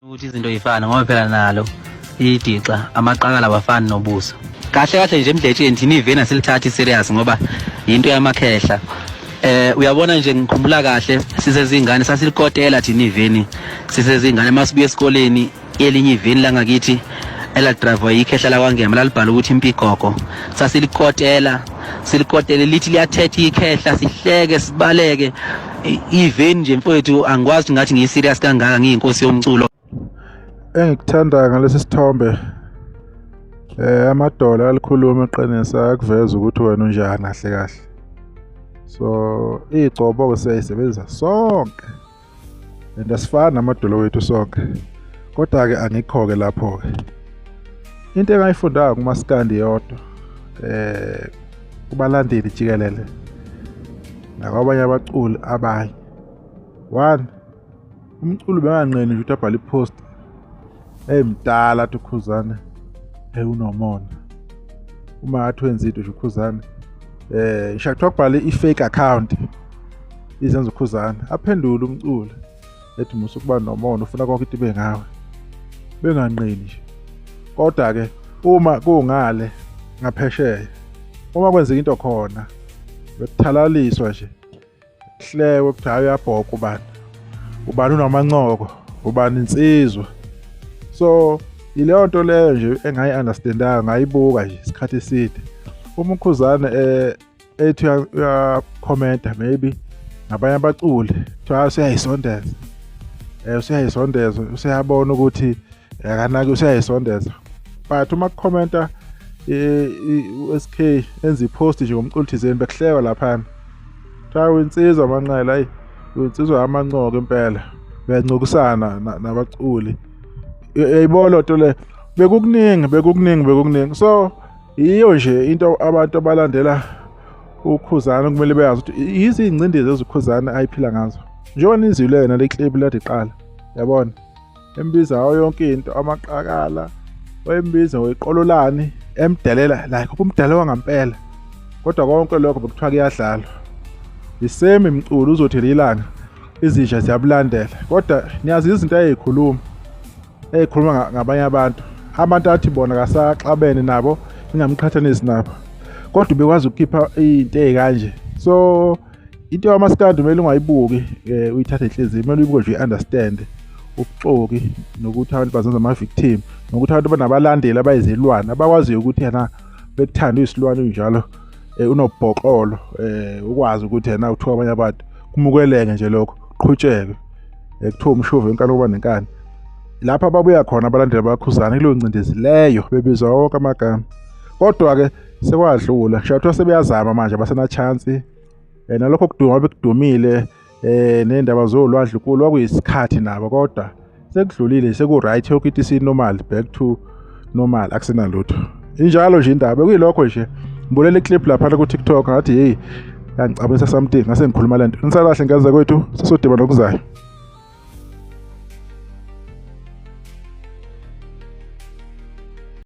ukuthi izinto yifana ngoba phela nalo idixa amaqakala abafani nobuso kahle kahle nje emdletsheni thina iveni asilithathi serious ngoba into yamakhehla uyabona nje ngikhumbula kahle sisezingane sasilikotela thina iveni sisezingane masibuye esikoleni elinye iveni langakithi ela driver ikhehla la kwangema lalibhala ukuthi impigogo silikotele lithi liyathetha ikhehla sihleke sibaleke iveni nje mfowethu angikwazi ngathi ngiyiserious kangaka ngiyinkosi yomculo. Engikuthanda ngalesi sithombe amadola alikhuluma eqinisa akuveza ukuthi wena unjani kahle kahle. So igcobo siyayisebenzisa sonke and asifana namadolo wethu sonke. Kodwa ke angikho ke lapho ke. Into engayifundanga kumaskandi yodwa kubalandeli jikelele nakwabanye abaculi abanye. One, umculi benganqeni nje ukuthi abhale ipost emdala athi uKhuzana unomona uma athi wenza into nje uKhuzana ngisho kuthiwa kubhale i-fake account izenza uKhuzana aphendule umculi ethi musu kuba nomona ufuna konke into ibe ngawe benganqeni nje. Kodwa ke uma kungale ngaphesheya uma kwenzeka into khona bekuthalaliswa nje kuhlewe kuthi hayi uyabhoka ubani unamancoko ubani insizwa. So ileyo nto leyo nje engayi-understandanga ngayibuka nje isikhathi eside. Uma uKhuzana ethi uyakhomenta maybe ngabanye abaculi kuthiwa usuyayisondeza usuyabona ukuthi akanaki usuyayisondeza. But uma kukhomenta u-SK enza ipost nje ngomculi thizeni bekuhlekwa laphana kuthiwa winsizwa amanqela hayi winsizwa yamancoko impela uyancokusana nabaculi. Yayibona to le bekukuningi. So iyo nje into abantu abalandela uKhuzana kumele beyazi ukuthi izingcindezi ezuKhuzana ayiphila ngazo. Njengoba nizwile yena le clip lati iqala yabona embiza yonke into amaqakala wayembiza weqololani emdelela like umdala wangampela. Kodwa konke lokho bekuthiwa kuyadlalwa iseme imculo uzothi lilanga izisha ziyabulandela. Kodwa niyazi izinto ezikhuluma ngabanye abantu athi bona kasaxabene nabo ingamqhathanisi nabo kodwa bekwazi ukukhipha into ezikanje. So into yamaskandi kumele ungayibuki uyithathe enhliziyweni kumele uyibuke nje understand ubuxoki nokuthi abantu bazenza ama-victim nokuthi abantu banabalandeli abayizelwane abakwaziyo ukuthi yena bekuthanda isilwane njalo unobhoxolo ukwazi ukuthi yena uthiwa abanye abantu kumukeleke nje lokho qhutsheke kuthiwa umshuvu enkani uba nenkani. Lapha babuya khona abalandeli baKhuzana kuleyo ncindezi leyo bebizwa wonke amagama. Kodwa ke sekwadlula ngisho kuthiwa sebeyazama manje abasena chance nalokho kuduma bekudumile nendaba zolwandle kulo kwakuyisikhathi nabo kodwa sekudlulile seku-right yokuthi isi-normal back to normal akusena lutho. Injalo nje indaba kuyilokho nje ngibulela iclip lapha ku-TikTok ngathi hey yangicabisa something ngase ngikhuluma lento. Nisakahle ngeze kwethu sesodibana okuzayo.